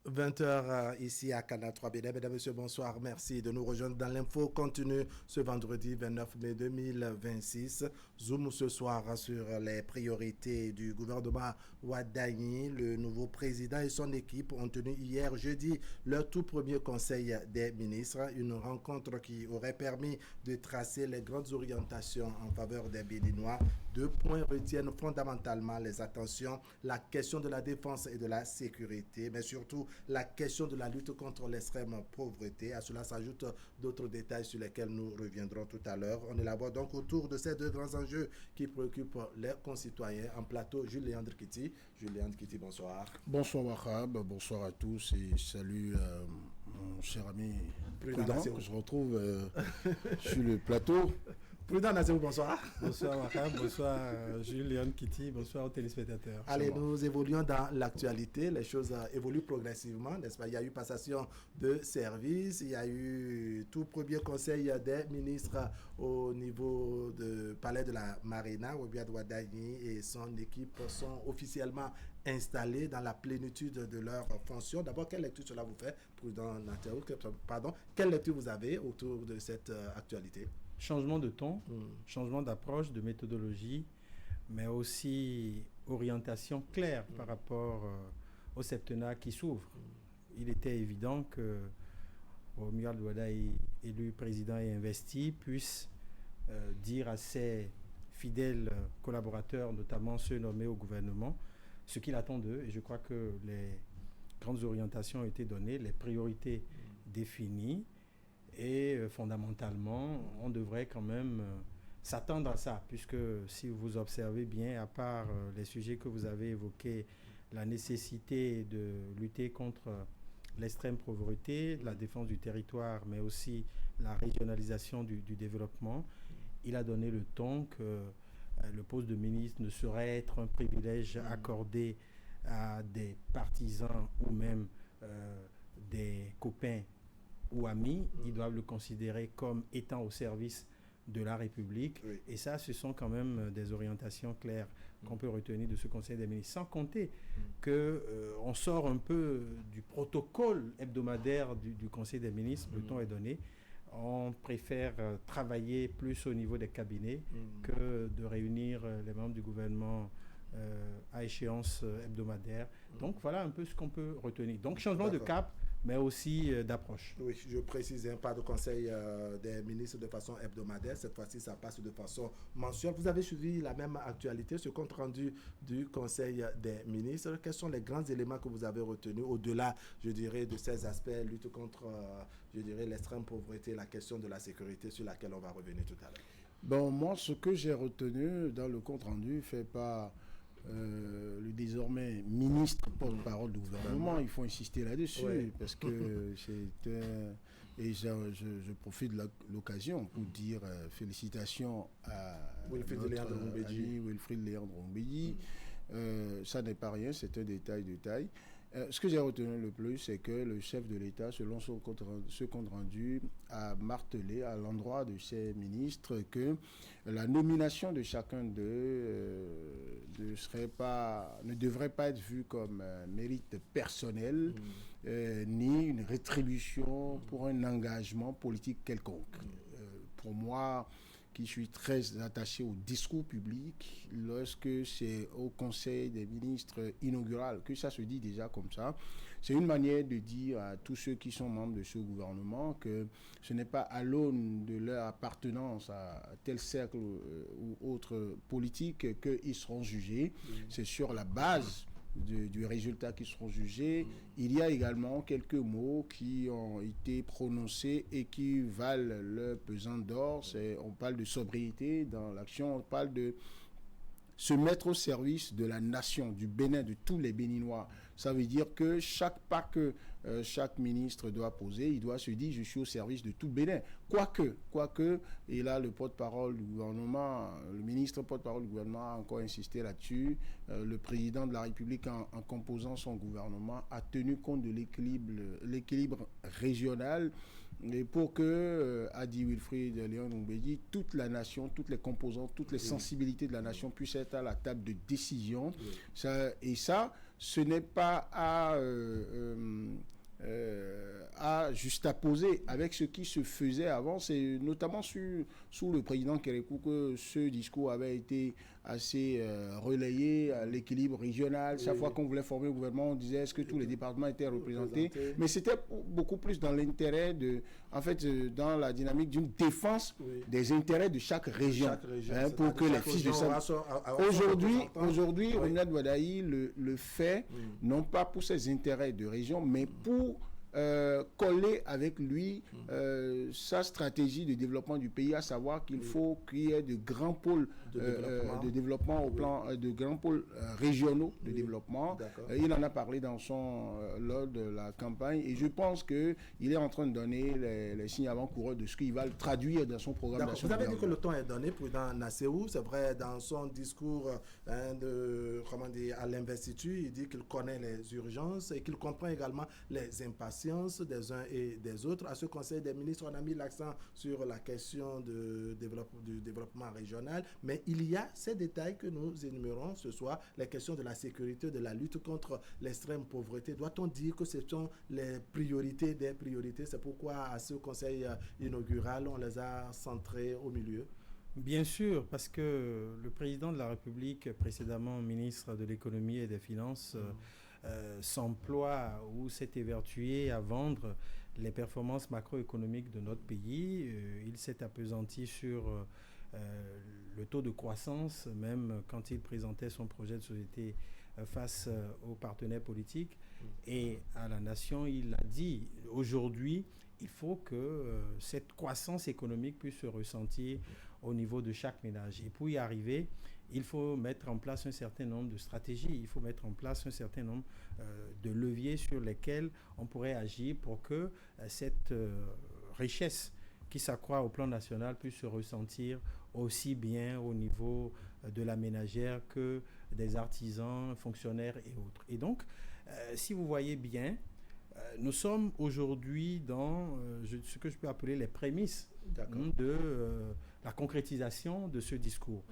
20h ici à Canal 3 Bénin. Mesdames et messieurs, bonsoir. Merci de nous rejoindre dans l'info continue ce vendredi 29 mai 2026. Zoom ce soir sur les priorités du gouvernement Ouadani. Le nouveau président et son équipe ont tenu hier jeudi leur tout premier conseil des ministres. Une rencontre qui aurait permis de tracer les grandes orientations en faveur des Béninois. 2 points retiennent fondamentalement les attentions. La question de la défense et de la sécurité, mais surtout la question de la lutte contre l'extrême pauvreté. À cela s'ajoutent d'autres détails sur lesquels nous reviendrons tout à l'heure. On élabore donc autour de ces 2 grands enjeux qui préoccupent les concitoyens. En plateau, Jules Léandre Kitty. Jules Léandre Kitty, bonsoir. Bonsoir Wahab, bonsoir à tous et salut mon cher ami Prudent que je retrouve sur le plateau. Prudent Nazéou, bonsoir. Bonsoir Wahab, bonsoir Jules Léandre Kitty, bonsoir aux téléspectateurs. Allez, nous évoluons dans l'actualité. Les choses évoluent progressivement, n'est-ce pas? Il y a eu passation de service, il y a eu tout premier conseil des ministres au niveau du palais de la Marina. Obiad Ouadani et son équipe sont officiellement installés dans la plénitude de leurs fonctions. D'abord, quelle lecture cela vous fait, Prudent Nazéou? Pardon, quelle lecture vous avez autour de cette actualité? Changement de ton, changement d'approche, de méthodologie, mais aussi orientation claire par rapport au septennat qui s'ouvre. Il était évident que Oumiad Ouadani, élu président et investi, puisse dire à ses fidèles collaborateurs, notamment ceux nommés au gouvernement, ce qu'il attend d'eux. Et je crois que les grandes orientations ont été données, les priorités définies. Et fondamentalement, on devrait quand même s'attendre à ça, puisque si vous observez bien, à part les sujets que vous avez évoqués, la nécessité de lutter contre l'extrême pauvreté, la défense du territoire, mais aussi la régionalisation du développement, il a donné le ton que le poste de ministre ne saurait être un privilège accordé à des partisans ou même des copains ou amis, ils doivent le considérer comme étant au service de la République. Oui. Et ça, ce sont quand même des orientations claires qu'on peut retenir de ce Conseil des ministres. Sans compter qu'on sort un peu du protocole hebdomadaire du Conseil des ministres, le ton est donné. On préfère travailler plus au niveau des cabinets que de réunir les membres du gouvernement à échéance hebdomadaire. Donc voilà un peu ce qu'on peut retenir. Donc changement de cap, mais aussi d'approche. Oui, je précise, pas de conseil des ministres de façon hebdomadaire. Cette fois-ci, ça passe de façon mensuelle. Vous avez suivi la même actualité, ce compte rendu du conseil des ministres. Quels sont les grands éléments que vous avez retenus au-delà, je dirais, de ces aspects, lutte contre, je dirais, l'extrême pauvreté, la question de la sécurité sur laquelle on va revenir tout à l'heure? Bon, moi, ce que j'ai retenu dans le compte rendu fait par le désormais ministre porte-parole du gouvernement, il faut insister là-dessus, parce que c'est et je profite de l'occasion pour dire félicitations à Wilfried Léandre Ombédi. Ça n'est pas rien, c'est un détail de taille. Ce que j'ai retenu le plus, c'est que le chef de l'État, selon ce compte rendu, a martelé à l'endroit de ses ministres que la nomination de chacun d'eux ne devrait pas être vue comme mérite personnel, ni une rétribution pour un engagement politique quelconque. Pour moi, qui suis très attaché au discours public, lorsque c'est au Conseil des ministres inaugural que ça se dit déjà comme ça, c'est une manière de dire à tous ceux qui sont membres de ce gouvernement que ce n'est pas à l'aune de leur appartenance à tel cercle ou autre politique qu'ils seront jugés, c'est sur la base du résultat qui seront jugés. Il y a également quelques mots qui ont été prononcés et qui valent leur pesant d'or. On parle de sobriété dans l'action, on parle de se mettre au service de la nation, du Bénin, de tous les Béninois. Ça veut dire que chaque pas que chaque ministre doit poser, il doit se dire je suis au service de tout le Bénin. Quoique, et là le porte-parole du gouvernement, le ministre porte-parole du gouvernement a encore insisté là-dessus, le président de la République en composant son gouvernement a tenu compte de l'équilibre régional et pour que, a dit Wilfried Léon Ombédi, toute la nation, toutes les composantes, toutes les sensibilités de la nation puissent être à la table de décision. Ça, ce n'est pas à juxtaposer avec ce qui se faisait avant. C'est notamment sous le président Kérékou que ce discours avait été assez relayé à l'équilibre régional. Chaque fois qu'on voulait former le gouvernement, on disait est-ce que tous les départements étaient représentés. Mais c'était beaucoup plus dans l'intérêt dans la dynamique d'une défense des intérêts de chaque région. Pour que les fils de ça. Aujourd'hui, Ronald Wadaï le fait, non pas pour ses intérêts de région, mais pour coller avec lui sa stratégie de développement du pays, à savoir qu'il faut qu'il y ait de grands pôles de développement au plan de grands pôles régionaux de développement. Il en a parlé lors de la campagne et je pense qu'il est en train de donner les signes avant-coureurs de ce qu'il va traduire dans son programme national. Vous avez dit que le temps est donné pour dans Nasséou, c'est vrai, dans son discours à l'investiture, il dit qu'il connaît les urgences et qu'il comprend également les impatiences des uns et des autres. À ce Conseil des ministres, on a mis l'accent sur la question du développement régional, mais il y a ces détails que nous énumérons ce soir, les questions de la sécurité, de la lutte contre l'extrême pauvreté. Doit-on dire que ce sont les priorités des priorités? C'est pourquoi à ce Conseil inaugural, on les a centrés au milieu. Bien sûr, parce que le président de la République, précédemment ministre de l'économie et des finances, s'emploie ou s'est évertué à vendre les performances macroéconomiques de notre pays. Il s'est appesanti sur le taux de croissance, même quand il présentait son projet de société face aux partenaires politiques. Et à la nation, il a dit, aujourd'hui, il faut que cette croissance économique puisse se ressentir au niveau de chaque ménage. Et pour y arriver, il faut mettre en place un certain nombre de stratégies, il faut mettre en place un certain nombre de leviers sur lesquels on pourrait agir pour que cette richesse qui s'accroît au plan national puisse se ressentir aussi bien au niveau de la ménagère que des artisans, fonctionnaires et autres. Et donc, si vous voyez bien, nous sommes aujourd'hui dans ce que je peux appeler les prémices de la concrétisation de ce discours.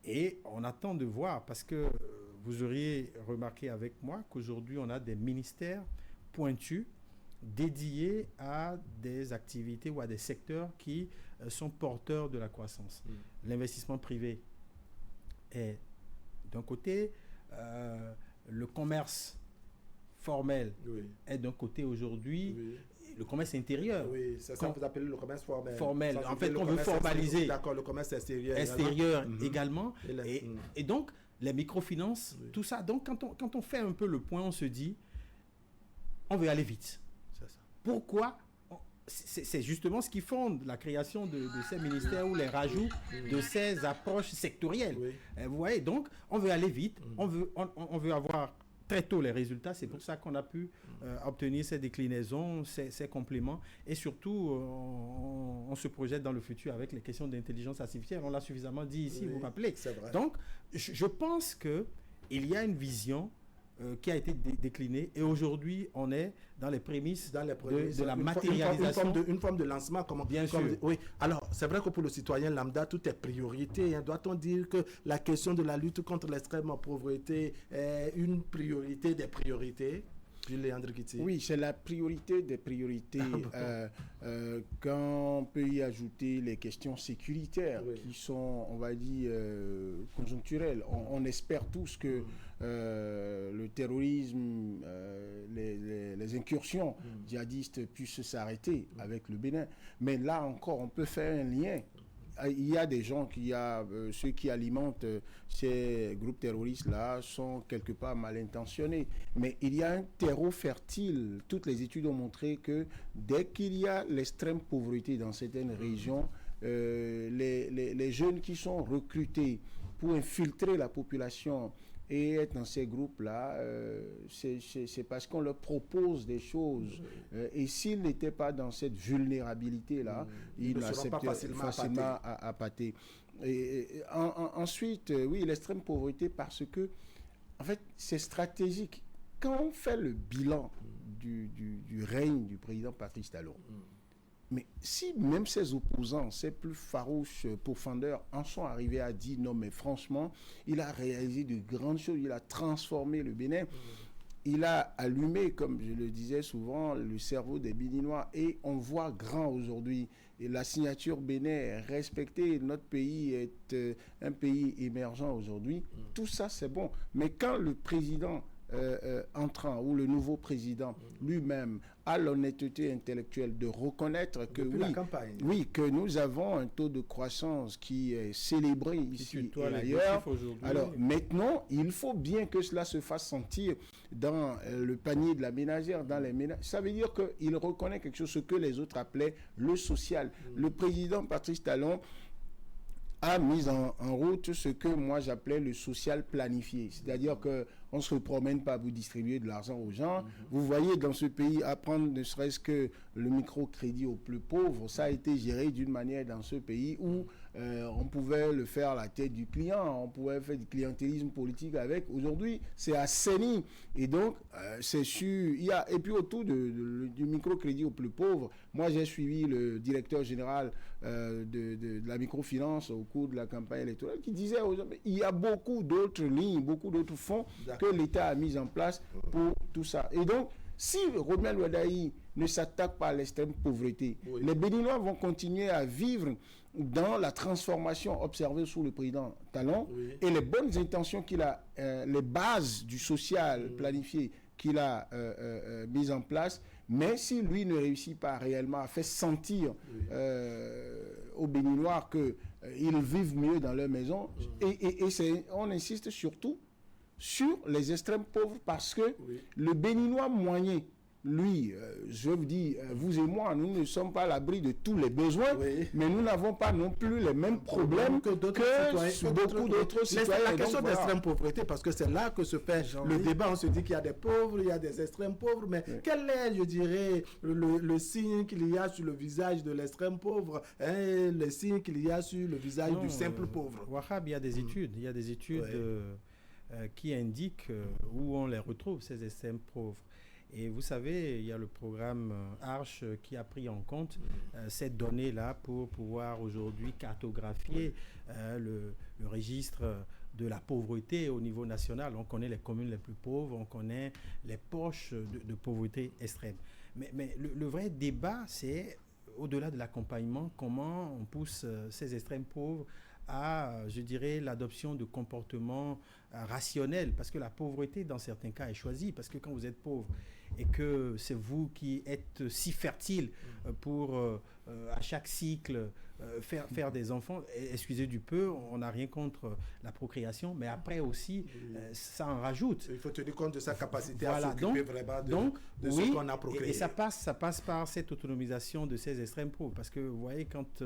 Et on attend de voir, parce que vous auriez remarqué avec moi qu'aujourd'hui, on a des ministères pointus dédiés à des activités ou à des secteurs qui sont porteurs de la croissance. L'investissement privé est d'un côté, le commerce formel est d'un côté aujourd'hui, le commerce intérieur. Oui, c'est ça que vous appelez le commerce formel. Formel. En fait, on veut formaliser. D'accord, le commerce extérieur. Extérieur également. Et donc, les microfinances, tout ça. Donc, quand on fait un peu le point, on se dit, on veut aller vite. C'est ça. Pourquoi? C'est justement ce qui fonde la création de ces ministères ou les rajouts de ces approches sectorielles. Vous voyez, donc, on veut aller vite, on veut avoir très tôt les résultats. C'est pour ça qu'on a pu obtenir ces déclinaisons, ces compléments. Et surtout, on se projette dans le futur avec les questions d'intelligence artificielle. On l'a suffisamment dit ici, vous vous rappelez. Donc, je pense qu'il y a une vision qui a été déclinée. Et aujourd'hui, on est dans les prémices, de la matérialisation. Une forme de lancement. Bien sûr. Oui. Alors, c'est vrai que pour le citoyen lambda, tout est priorité. Doit-on dire que la question de la lutte contre l'extrême pauvreté est une priorité des priorités? Oui, c'est la priorité des priorités. Quand on peut y ajouter les questions sécuritaires qui sont, on va dire, conjoncturelles. On espère tous que le terrorisme, les incursions djihadistes puissent s'arrêter avec le Bénin. Mais là encore, on peut faire un lien. Il y a des gens ceux qui alimentent ces groupes terroristes-là sont quelque part mal intentionnés. Mais il y a un terreau fertile. Toutes les études ont montré que dès qu'il y a l'extrême pauvreté dans certaines régions, les jeunes qui sont recrutés pour infiltrer la population et être dans ces groupes-là, c'est parce qu'on leur propose des choses. Et s'ils n'étaient pas dans cette vulnérabilité-là, ils n'accepteraient pas facilement à pâter. Ensuite, oui, l'extrême pauvreté, parce que, en fait, c'est stratégique. Quand on fait le bilan du règne du président Patrice Talon, Mais si même ses opposants, ses plus farouches pourfendeurs en sont arrivés à dire non, mais franchement, il a réalisé de grandes choses, il a transformé le Bénin. Il a allumé, comme je le disais souvent, le cerveau des Béninois et on voit grand aujourd'hui. Et la signature Bénin est respectée, notre pays est un pays émergent aujourd'hui. Tout ça, c'est bon. Mais quand le président entrant ou le nouveau président lui-même a l'honnêteté intellectuelle de reconnaître que oui, que nous avons un taux de croissance qui est célébré ici et ailleurs. Alors maintenant, il faut bien que cela se fasse sentir dans le panier de la ménagère, dans les ménages. Ça veut dire qu'il reconnaît quelque chose, ce que les autres appelaient le social. Le président Patrice Talon a mis en route ce que moi j'appelais le social planifié. C'est-à-dire qu'on ne se promène pas à vous distribuer de l'argent aux gens. Vous voyez dans ce pays, apprendre ne serait-ce que le microcrédit aux plus pauvres, ça a été géré d'une manière dans ce pays où on pouvait le faire à la tête du client, on pouvait faire du clientélisme politique avec. Aujourd'hui, c'est assaini. Et donc, c'est sûr, et puis autour du microcrédit aux plus pauvres, moi j'ai suivi le directeur général de la microfinance au cours de la campagne électorale qui disait il y a beaucoup d'autres lignes, beaucoup d'autres fonds que l'État a mis en place pour tout ça. Et donc, si Romuald Wadaï ne s'attaque pas à l'extrême pauvreté, les Béninois vont continuer à vivre dans la transformation observée sous le président Talon et les bonnes intentions qu'il a, les bases du social planifié qu'il a mises en place. Mais si lui ne réussit pas réellement à faire sentir aux Béninois qu'ils vivent mieux dans leur maison, et on insiste surtout sur les extrêmes pauvres parce que le Béninois moyen, lui, je vous dis, vous et moi, nous ne sommes pas à l'abri de tous les besoins, mais nous n'avons pas non plus les mêmes problèmes que beaucoup d'autres citoyens. La question d'extrême pauvreté, parce que c'est là que se fait le débat. On se dit qu'il y a des pauvres, il y a des extrêmes pauvres, mais quel est, je dirais, le signe qu'il y a sur le visage de l'extrême pauvre, le signe qu'il y a sur le visage du simple pauvre? Wahab, il y a des études, qui indiquent où on les retrouve, ces extrêmes pauvres. Et vous savez, il y a le programme Arche qui a pris en compte ces données-là pour pouvoir aujourd'hui cartographier le registre de la pauvreté au niveau national. On connaît les communes les plus pauvres, on connaît les poches de pauvreté extrême. Mais le vrai débat, c'est au-delà de l'accompagnement, comment on pousse ces extrêmes pauvres à, je dirais, l'adoption de comportements rationnels, parce que la pauvreté, dans certains cas, est choisie, parce que quand vous êtes pauvre et que c'est vous qui êtes si fertile pour, à chaque cycle, faire des enfants, excusez du peu, on n'a rien contre la procréation, mais après aussi, ça en rajoute. Il faut tenir compte de sa capacité à s'occuper vraiment de ce qu'on a procréé. Et ça passe par cette autonomisation de ces extrêmes pauvres, parce que vous voyez, quand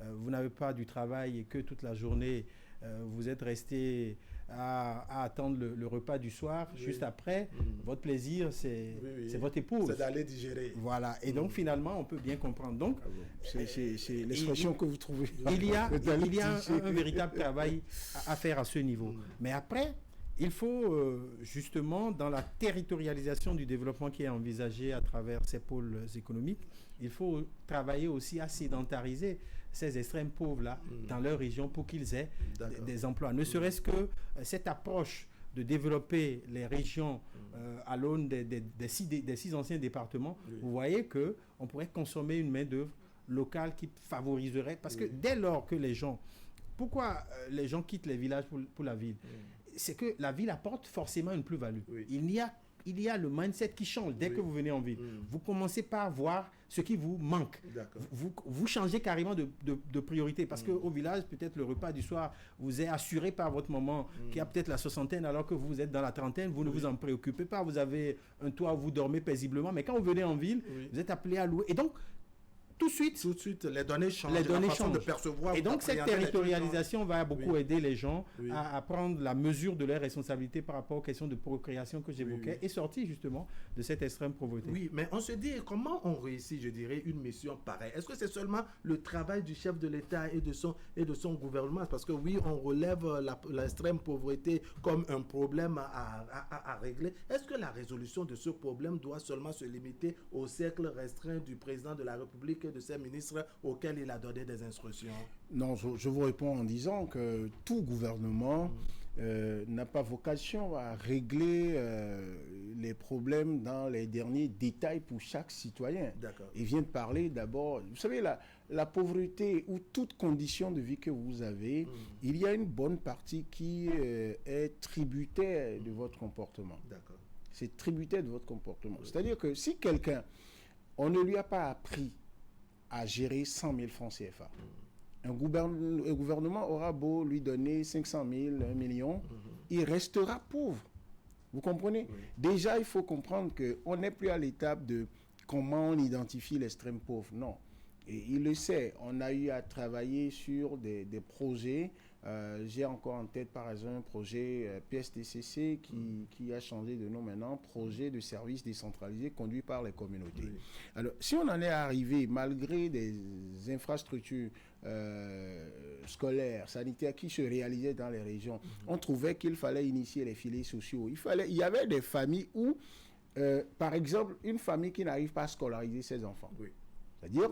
vous n'avez pas du travail et que toute la journée, vous êtes resté à attendre le repas du soir, juste après, votre plaisir, c'est votre épouse. C'est d'aller digérer. Voilà. Et donc, finalement, on peut bien comprendre. Donc, c'est l'expression que vous trouvez. Il y a un véritable travail à faire à ce niveau. Mais après, il faut justement, dans la territorialisation du développement qui est envisagée à travers ces pôles économiques, il faut travailler aussi à sédentariser ces extrêmes pauvres-là dans leur région pour qu'ils aient des emplois. Ne serait-ce que cette approche de développer les régions à l'aune des six anciens départements, vous voyez qu'on pourrait consommer une main-d'œuvre locale qui favoriserait. Parce que dès lors que les gens... Pourquoi les gens quittent les villages pour la ville? C'est que la ville apporte forcément une plus-value. Il y a le mindset qui change dès que vous venez en ville. Vous commencez par voir ce qui vous manque. Vous changez carrément de priorité parce qu'au village, peut-être le repas du soir vous est assuré par votre maman qui a peut-être la soixantaine alors que vous êtes dans la trentaine, vous ne vous en préoccupez pas, vous avez un toit où vous dormez paisiblement, mais quand vous venez en ville, vous êtes appelé à louer. Et donc, tout de suite, les données changent, la façon de percevoir. Et donc, cette territorialisation va beaucoup aider les gens à prendre la mesure de leurs responsabilités par rapport aux questions de procréation que j'évoquais et sortir justement de cette extrême pauvreté. Oui, mais on se dit, comment on réussit, je dirais, une mission pareille? Est-ce que c'est seulement le travail du chef de l'État et de son gouvernement? Parce que oui, on relève l'extrême pauvreté comme un problème à régler. Est-ce que la résolution de ce problème doit seulement se limiter au cercle restreint du président de la République de ces ministres auxquels il a donné des instructions? Non, je vous réponds en disant que tout gouvernement n'a pas vocation à régler les problèmes dans les derniers détails pour chaque citoyen. Il vient de parler d'abord, vous savez, la pauvreté ou toute condition de vie que vous avez, il y a une bonne partie qui est tributaire de votre comportement. C'est tributaire de votre comportement. C'est-à-dire que si quelqu'un, on ne lui a pas appris à gérer 100 000 francs CFA, un gouvernement aura beau lui donner 500 000, 1 million, il restera pauvre. Vous comprenez? Déjà, il faut comprendre qu'on n'est plus à l'étape de comment on identifie l'extrême pauvre. Non. Et il le sait. On a eu à travailler sur des projets. J'ai encore en tête, par exemple, un projet PSTCC qui a changé de nom maintenant, projet de services décentralisés conduit par les communautés. Alors, si on en est arrivé, malgré des infrastructures scolaires, sanitaires qui se réalisaient dans les régions, on trouvait qu'il fallait initier les filets sociaux. Il y avait des familles où, par exemple, une famille qui n'arrive pas à scolariser ses enfants. C'est-à-dire,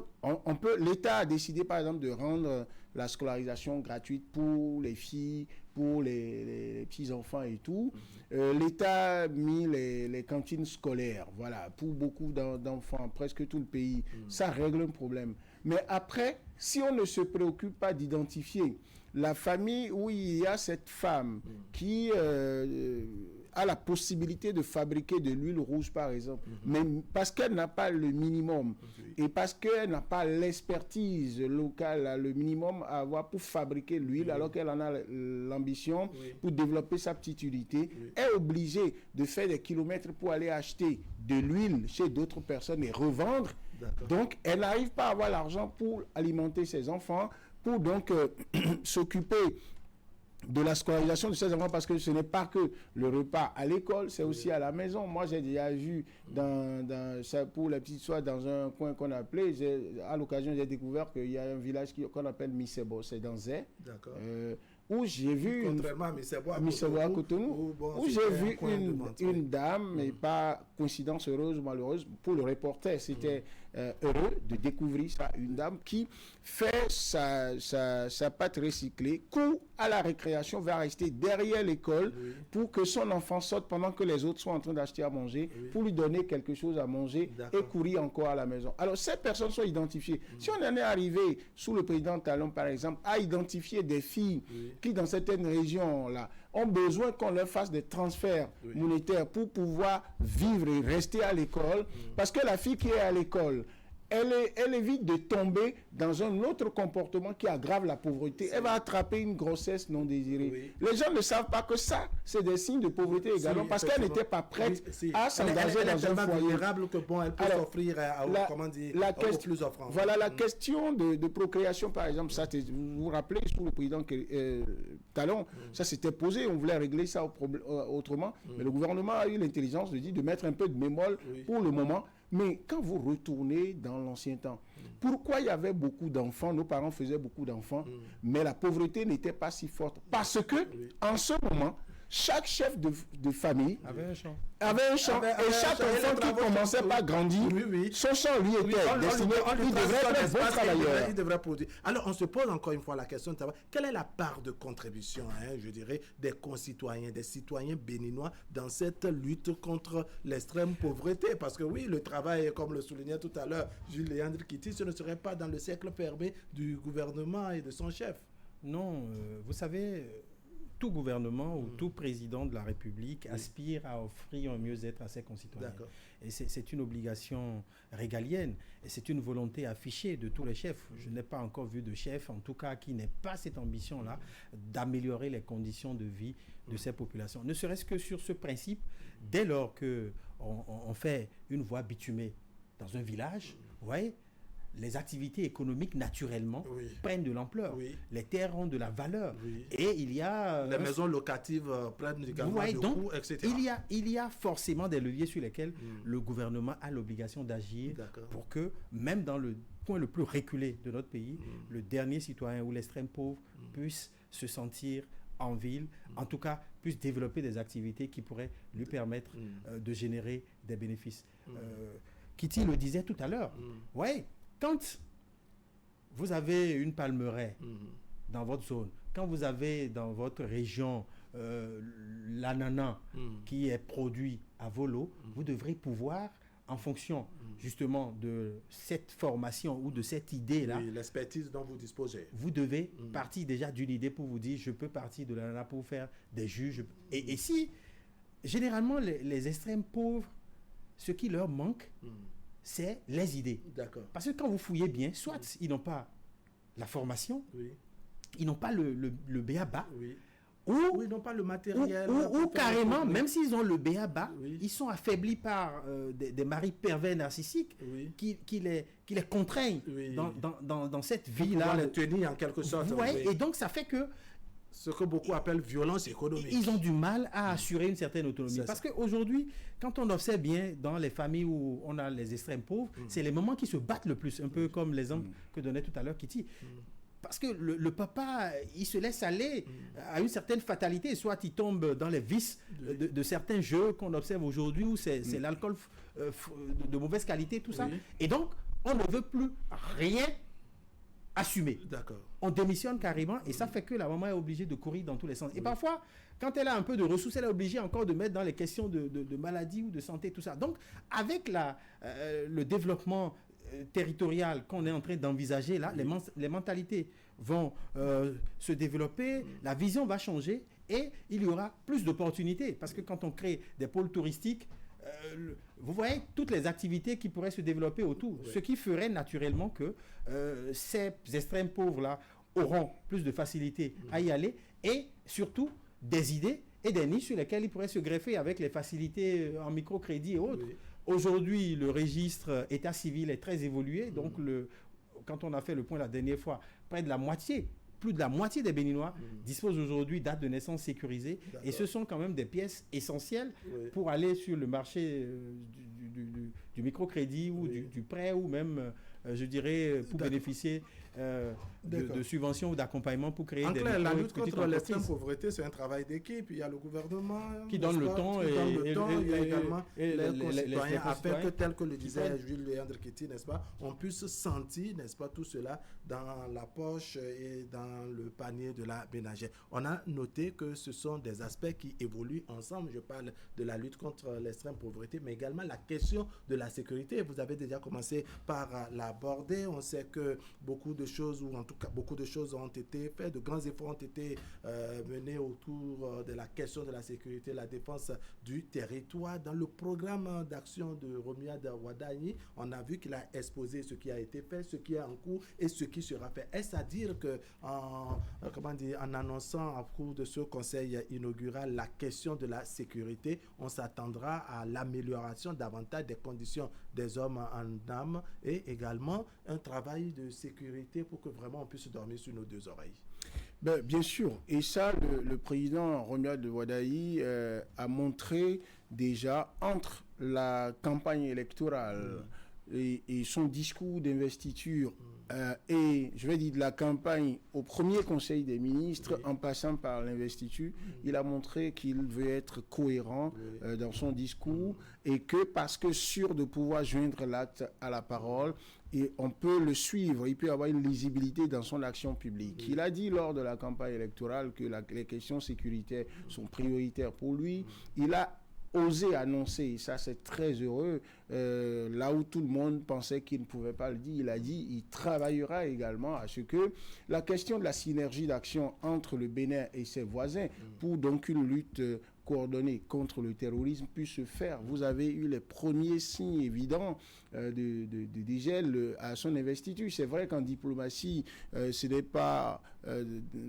l'État a décidé, par exemple, de rendre la scolarisation gratuite pour les filles, pour les petits-enfants et tout. L'État a mis les cantines scolaires, voilà, pour beaucoup d'enfants, presque tout le pays. Ça règle un problème. Mais après, si on ne se préoccupe pas d'identifier la famille où il y a cette femme qui a la possibilité de fabriquer de l'huile rouge, par exemple, mais parce qu'elle n'a pas le minimum et parce qu'elle n'a pas l'expertise locale, le minimum à avoir pour fabriquer l'huile, alors qu'elle en a l'ambition pour développer sa petite unité, est obligée de faire des kilomètres pour aller acheter de l'huile chez d'autres personnes et revendre. Donc, elle n'arrive pas à avoir l'argent pour alimenter ses enfants, pour donc s'occuper de la scolarisation de ses enfants, parce que ce n'est pas que le repas à l'école, c'est aussi à la maison. Moi, j'ai déjà vu, pour la petite soirée, dans un coin qu'on appelait, à l'occasion, j'ai découvert qu'il y a un village qu'on appelle Misebo, c'est dans Zé. Où j'ai vu contrairement à Misebo à Cotonou, où j'ai vu une dame, mais pas coïncidence heureuse ou malheureuse, pour le reporter, c'était heureux de découvrir ça, une dame qui fait sa pâte recyclée, court à la récréation, va rester derrière l'école pour que son enfant sorte pendant que les autres sont en train d'acheter à manger, pour lui donner quelque chose à manger et courir encore à la maison. Alors, ces personnes sont identifiées. Si on en est arrivé, sous le président Talon, par exemple, à identifier des filles qui, dans certaines régions-là, ont besoin qu'on leur fasse des transferts monétaires pour pouvoir vivre et rester à l'école, parce que la fille qui est à l'école, elle évite de tomber dans un autre comportement qui aggrave la pauvreté. Elle va attraper une grossesse non désirée. Les gens ne savent pas que ça, c'est des signes de pauvreté également, parce qu'elle n'était pas prête à s'engager dans un foyer. Vulnérable que elle peut s'offrir aux plus offrants. Voilà, la question de procréation, par exemple, ça, vous vous rappelez, sous le président Talon, ça s'était posé, on voulait régler ça autrement, mais le gouvernement a eu l'intelligence de mettre un peu de bémol pour le moment. Mais quand vous retournez dans l'ancien temps, pourquoi il y avait beaucoup d'enfants, nos parents faisaient beaucoup d'enfants, mais la pauvreté n'était pas si forte? Parce que, en ce moment, chaque chef de famille avait un champ. Et chaque enfant qui commençait par grandir, son champ lui était destiné, il devrait être un bon travailleur. Il devrait produire. Alors, on se pose encore une fois la question de savoir quelle est la part de contribution, je dirais, des concitoyens, des citoyens béninois dans cette lutte contre l'extrême pauvreté. Parce que oui, le travail, comme le soulignait tout à l'heure Jules Léandre Kitty, ce ne serait pas dans le cercle fermé du gouvernement et de son chef. Non, vous savez, tout gouvernement ou tout président de la République aspire à offrir un mieux-être à ses concitoyens. Et c'est une obligation régalienne et c'est une volonté affichée de tous les chefs. Je n'ai pas encore vu de chef, en tout cas, qui n'ait pas cette ambition-là d'améliorer les conditions de vie de ces populations. Ne serait-ce que sur ce principe, dès lors qu'on fait une voie bitumée dans un village, vous voyez, les activités économiques, naturellement, prennent de l'ampleur. Les terres ont de la valeur. Et il y a... Les maisons locatives prennent également du coût, etc. Il y a forcément des leviers sur lesquels le gouvernement a l'obligation d'agir pour que, même dans le point le plus reculé de notre pays, le dernier citoyen ou l'extrême pauvre puisse se sentir en ville, en tout cas, puisse développer des activités qui pourraient lui permettre de générer des bénéfices. Kitty le disait tout à l'heure. Quand vous avez une palmeraie dans votre zone. Quand vous avez dans votre région l'ananas qui est produit à volo, vous devrez pouvoir, en fonction justement de cette formation ou de cette idée-là, oui, l'expertise dont vous disposez, vous devez partir déjà d'une idée pour vous dire, je peux partir de l'ananas pour faire des jus. Et si, généralement, les extrêmes pauvres, ce qui leur manque, c'est les idées. D'accord. Parce que quand vous fouillez bien, soit ils n'ont pas la formation, oui, ils n'ont pas le b.a.-ba, oui, ou ils n'ont pas le matériel. ou carrément, même s'ils ont le b.a.-ba, oui, ils sont affaiblis par des maris pervers narcissiques oui, qui les contraignent oui, dans cette pour pouvoir vie-là. les tenir en quelque sorte. Vous voyez, oui. et donc ça fait que Ce que beaucoup appellent violence économique. ils ont du mal à assurer une certaine autonomie. Parce qu'aujourd'hui, quand on observe bien dans les familles où on a les extrêmes pauvres, c'est les mamans qui se battent le plus, un peu comme l'exemple que donnait tout à l'heure Kitty. Parce que le papa, il se laisse aller à une certaine fatalité, soit il tombe dans les vices de certains jeux qu'on observe aujourd'hui, où c'est l'alcool de mauvaise qualité, tout ça. Oui. Et donc, on ne veut plus rien assumer. D'accord. On démissionne carrément et ça fait que la maman est obligée de courir dans tous les sens. Et parfois, quand elle a un peu de ressources, elle est obligée encore de mettre dans les questions de maladie ou de santé, tout ça. Donc, avec le développement territorial qu'on est en train d'envisager là, les mentalités vont se développer, la vision va changer et il y aura plus d'opportunités. Parce que quand on crée des pôles touristiques, vous voyez toutes les activités qui pourraient se développer autour, ce qui ferait naturellement que ces extrêmes pauvres-là auront plus de facilité à y aller et surtout des idées et des niches sur lesquelles ils pourraient se greffer avec les facilités en microcrédit et autres. Oui. Aujourd'hui, le registre état civil est très évolué, donc quand on a fait le point la dernière fois, plus de la moitié des Béninois disposent aujourd'hui d'actes de naissance sécurisés. Et ce sont quand même des pièces essentielles pour aller sur le marché du microcrédit ou du prêt ou même, je dirais, pour bénéficier de subventions ou d'accompagnement pour créer des la lutte petites contre l'extrême entreprises. pauvreté, c'est un travail d'équipe. Il y a le gouvernement Qui donne le temps il y a également et les concitoyens, afin que, concitoyens. tel que le disait Jules Léandre Kitty, n'est-ce pas, on puisse sentir, n'est-ce pas, tout cela dans la poche et dans le panier de la ménagère. On a noté que ce sont des aspects qui évoluent ensemble. Je parle de la lutte contre l'extrême pauvreté, mais également la question de la sécurité. Vous avez déjà commencé par l'aborder. On sait que beaucoup de choses, ou en tout cas beaucoup de choses ont été faites, de grands efforts ont été menés autour de la question de la sécurité, la défense du territoire. Dans le programme d'action de Romuald Wadani, on a vu qu'il a exposé ce qui a été fait, ce qui est en cours et ce qui sera fait. Est-ce à dire que en annonçant en cours de ce conseil inaugural la question de la sécurité, on s'attendra à l'amélioration davantage des conditions des hommes en âme et également un travail de sécurité pour que vraiment on puisse dormir sur nos deux oreilles? Bien sûr, et ça, le président Romuald Wadani a montré déjà entre la campagne électorale et son discours d'investiture et, je vais dire, de la campagne au premier conseil des ministres, en passant par l'investiture, il a montré qu'il veut être cohérent dans son discours et que, parce que sûr de pouvoir joindre l'acte à la parole, et on peut le suivre, il peut avoir une lisibilité dans son action publique. Il a dit lors de la campagne électorale que les questions sécuritaires sont prioritaires pour lui. Il a osé annoncer, et ça c'est très heureux, là où tout le monde pensait qu'il ne pouvait pas le dire, il a dit il travaillera également à ce que la question de la synergie d'action entre le Bénin et ses voisins pour donc une lutte coordonnée contre le terrorisme puisse se faire. Vous avez eu les premiers signes évidents de dégel à son investiture. C'est vrai qu'en diplomatie, ce n'est pas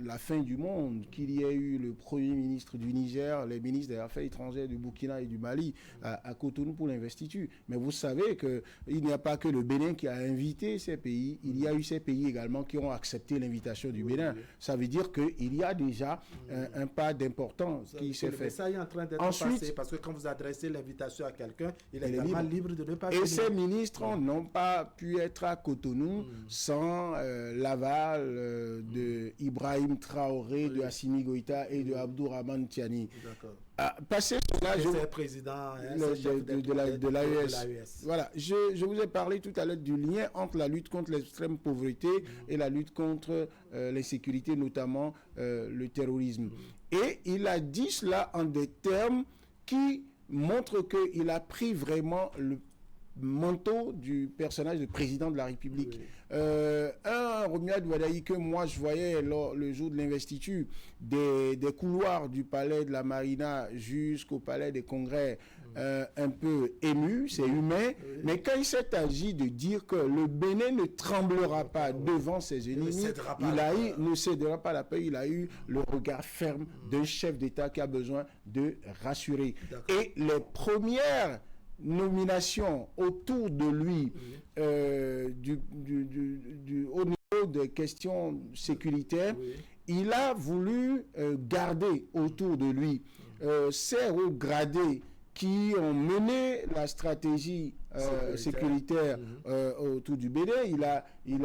la fin du monde qu'il y ait eu le Premier ministre du Niger, les ministres des Affaires étrangères du Burkina et du Mali à Cotonou pour l'investiture. Mais vous savez qu'il n'y a pas que le Bénin qui a invité ces pays, il y a eu ces pays également qui ont accepté l'invitation du Bénin. Ça veut dire qu'il y a déjà un pas d'importance qui s'est fait. Ça est en train d'être passé, parce que quand vous adressez l'invitation à quelqu'un, il est également libre de ne pas venir. Et ces ministres n'ont pas pu être à Cotonou sans l'aval de Ibrahim Traoré, de Assimi Goïta et de Abdourahmane Tiani. Passer son là, c'est président de l'AES. Voilà, je vous ai parlé tout à l'heure du lien entre la lutte contre l'extrême pauvreté et la lutte contre l'insécurité, notamment le terrorisme. Et il a dit cela en des termes qui montrent qu'il a pris vraiment le manteau du personnage de président de la République. Un Romuald Wadaï que moi je voyais le jour de l'investiture des couloirs du palais de la Marina jusqu'au palais des congrès un peu ému, c'est humain, mais quand il s'est agi de dire que le Bénin ne tremblera pas devant ses ennemis, ne cédera pas la paix, il a eu le regard ferme d'un chef d'État qui a besoin de rassurer. Et les premières nomination autour de lui au niveau des questions sécuritaires, il a voulu garder autour de lui ces hauts gradés qui ont mené la stratégie sécuritaire autour du Bénin. Il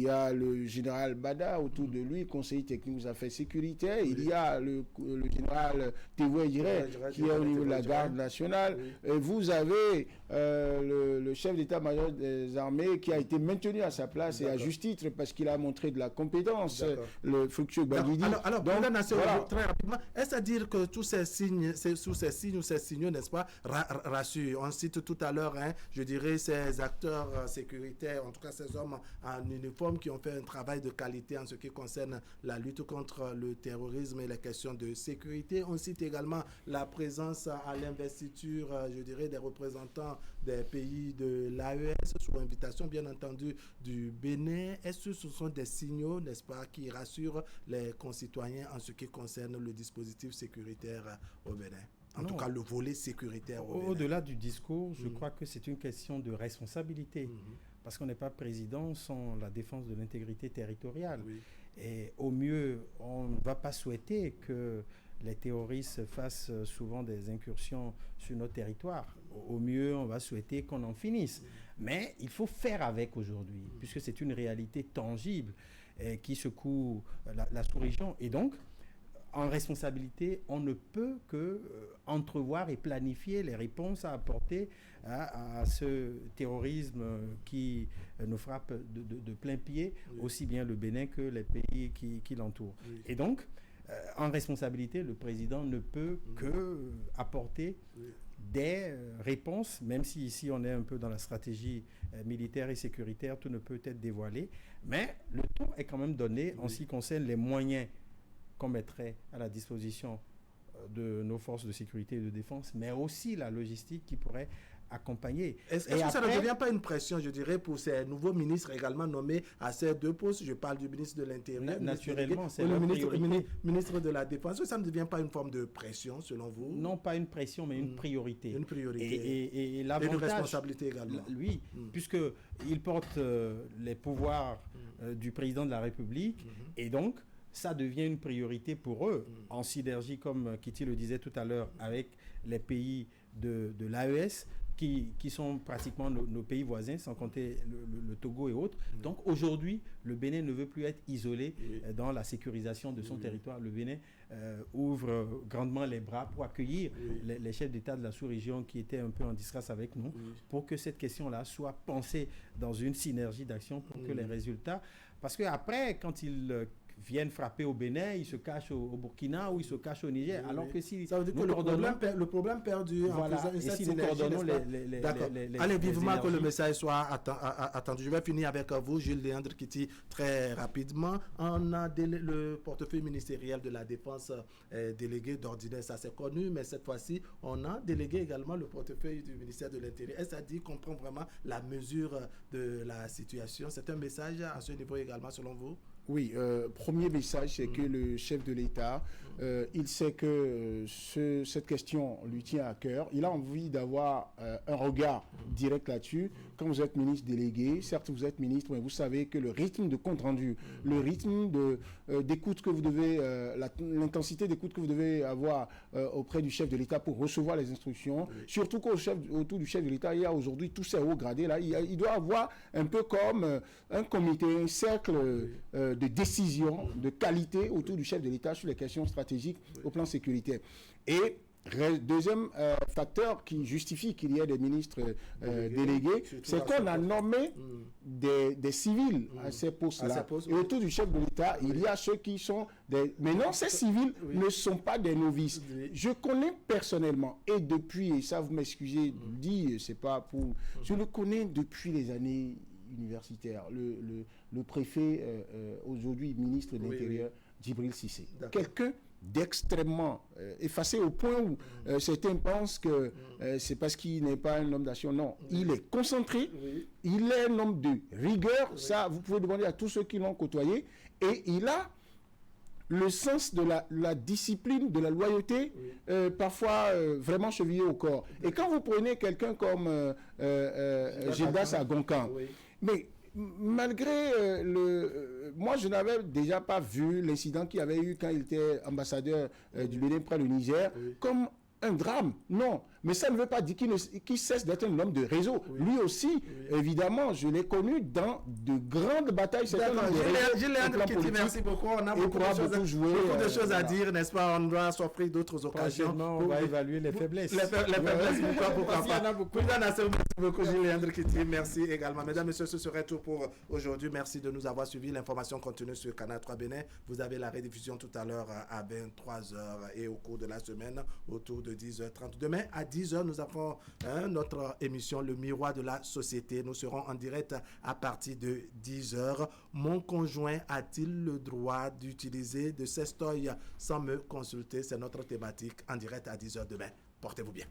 y a le général Bada autour de lui, conseiller technique aux affaires sécuritaires. Il y a le général Théoué Diré, qui est au niveau de la garde nationale. Et vous avez le chef d'état-major des armées qui a été maintenu à sa place et à juste titre parce qu'il a montré de la compétence, le Fructueux Bagidi. Alors très rapidement, est-ce à dire que tous ces signes, ces signaux, n'est-ce pas, rassurent? On cite tout à l'heure, je dirais, ces acteurs sécuritaires, en tout cas ces hommes en uniforme qui ont fait un travail de qualité en ce qui concerne la lutte contre le terrorisme et les questions de sécurité. On cite également la présence à l'investiture, je dirais, des représentants des pays de l'AES, sous invitation, bien entendu, du Bénin. Est-ce que ce sont des signaux, n'est-ce pas, qui rassurent les concitoyens en ce qui concerne le dispositif sécuritaire au Bénin? En tout cas, le volet sécuritaire. Au-delà du discours, je crois que c'est une question de responsabilité. Parce qu'on n'est pas président sans la défense de l'intégrité territoriale. Et au mieux, on ne va pas souhaiter que les terroristes fassent souvent des incursions sur notre territoire. Au mieux, on va souhaiter qu'on en finisse. Mais il faut faire avec aujourd'hui, puisque c'est une réalité tangible qui secoue la sous-région. Et donc, en responsabilité, on ne peut que entrevoir et planifier les réponses à apporter à ce terrorisme qui nous frappe de plein pied, aussi bien le Bénin que les pays qui l'entourent. Et donc, en responsabilité, le président ne peut que apporter des réponses, même si ici on est un peu dans la stratégie militaire et sécuritaire, tout ne peut être dévoilé, mais le ton est quand même donné en ce qui concerne les moyens qu'on mettrait à la disposition de nos forces de sécurité et de défense, mais aussi la logistique qui pourrait accompagner. Est-ce que ça ne devient pas une pression, je dirais, pour ces nouveaux ministres également nommés à ces deux postes? Je parle du ministre de l'Intérieur, naturellement, c'est le ministre de la Défense. Ça ne devient pas une forme de pression, selon vous? Non, pas une pression, mais une priorité. Une priorité. Et l'avantage, une responsabilité également. Oui, puisqu'il porte les pouvoirs du président de la République, et donc, ça devient une priorité pour eux, en synergie, comme Kitty le disait tout à l'heure, avec les pays de l'AES, qui sont pratiquement nos pays voisins, sans compter le Togo et autres. Donc aujourd'hui, le Bénin ne veut plus être isolé dans la sécurisation de son territoire. Le Bénin ouvre grandement les bras pour accueillir les chefs d'État de la sous-région qui étaient un peu en disgrâce avec nous, pour que cette question-là soit pensée dans une synergie d'action pour que les résultats... Parce qu'après, quand ils... viennent frapper au Bénin, ils se cachent au Burkina ou ils se cachent au Niger. Alors que si ça veut dire que le problème perdu en faisant une si nous coordonnons les allez vivement que le message soit attendu. Je vais finir avec vous, Jules Léandre Kitty, très rapidement. On a le portefeuille ministériel de la Défense délégué d'ordinaire, ça c'est connu, mais cette fois-ci, on a délégué également le portefeuille du ministère de l'Intérieur. Est-ce à dire qu'on prend vraiment la mesure de la situation? C'est un message à ce niveau également, selon vous? Oui, premier message, c'est que le chef de l'État, il sait que cette question lui tient à cœur. Il a envie d'avoir un regard direct là-dessus. Quand vous êtes ministre délégué, certes vous êtes ministre, mais vous savez que le rythme de compte rendu, le rythme d'écoute que vous devez, l'intensité d'écoute que vous devez avoir auprès du chef de l'État pour recevoir les instructions, surtout qu'autour du chef de l'État, il y a aujourd'hui tous ces hauts gradés là, il doit avoir un peu comme un comité, un cercle de décision, de qualité autour du chef de l'État sur les questions stratégiques au plan sécuritaire. Et Deuxième facteur qui justifie qu'il y ait des ministres délégués, c'est qu'on a nommé des civils à ces postes-là. Et autour du chef de l'État, il y a ceux qui sont des... Mais non, ces civils ne sont pas des novices. Je connais personnellement, et depuis, et ça vous m'excusez de le dire, c'est pas pour... Je le connais depuis les années universitaires. Le préfet, aujourd'hui ministre de l'Intérieur, Djibril Cissé. Quelqu'un d'extrêmement effacé au point où certains pensent que c'est parce qu'il n'est pas un homme d'action. Non, il est concentré, il est un homme de rigueur, ça vous pouvez demander à tous ceux qui l'ont côtoyé, et il a le sens de la discipline, de la loyauté, parfois vraiment chevillé au corps. Et quand vous prenez quelqu'un comme Gildas Agoncan, mais malgré moi, je n'avais déjà pas vu l'incident qu'il y avait eu quand il était ambassadeur du Bénin près du Niger comme un drame. Non. Mais ça ne veut pas dire qu'il cesse d'être un homme de réseau. Lui aussi, évidemment, je l'ai connu dans de grandes batailles. C'est un homme de réseau. Gilles, merci beaucoup. On a beaucoup de choses à dire, n'est-ce pas? On doit s'offrir d'autres occasions. On va évaluer les faiblesses. Les faiblesses, pourquoi pas. Il y en a beaucoup. Merci beaucoup, Gilles Kitty. Merci également. Mesdames, Messieurs, ce serait tout pour aujourd'hui. Merci de nous avoir suivis. L'information continue sur Canal 3 Bénin. Vous avez la rediffusion tout à l'heure à 23h et au cours de la semaine autour de 10h30. Demain, à 10h, nous avons notre émission Le Miroir de la Société. Nous serons en direct à partir de 10h. Mon conjoint a-t-il le droit d'utiliser de sextoy sans me consulter? C'est notre thématique en direct à 10h demain. Portez-vous bien.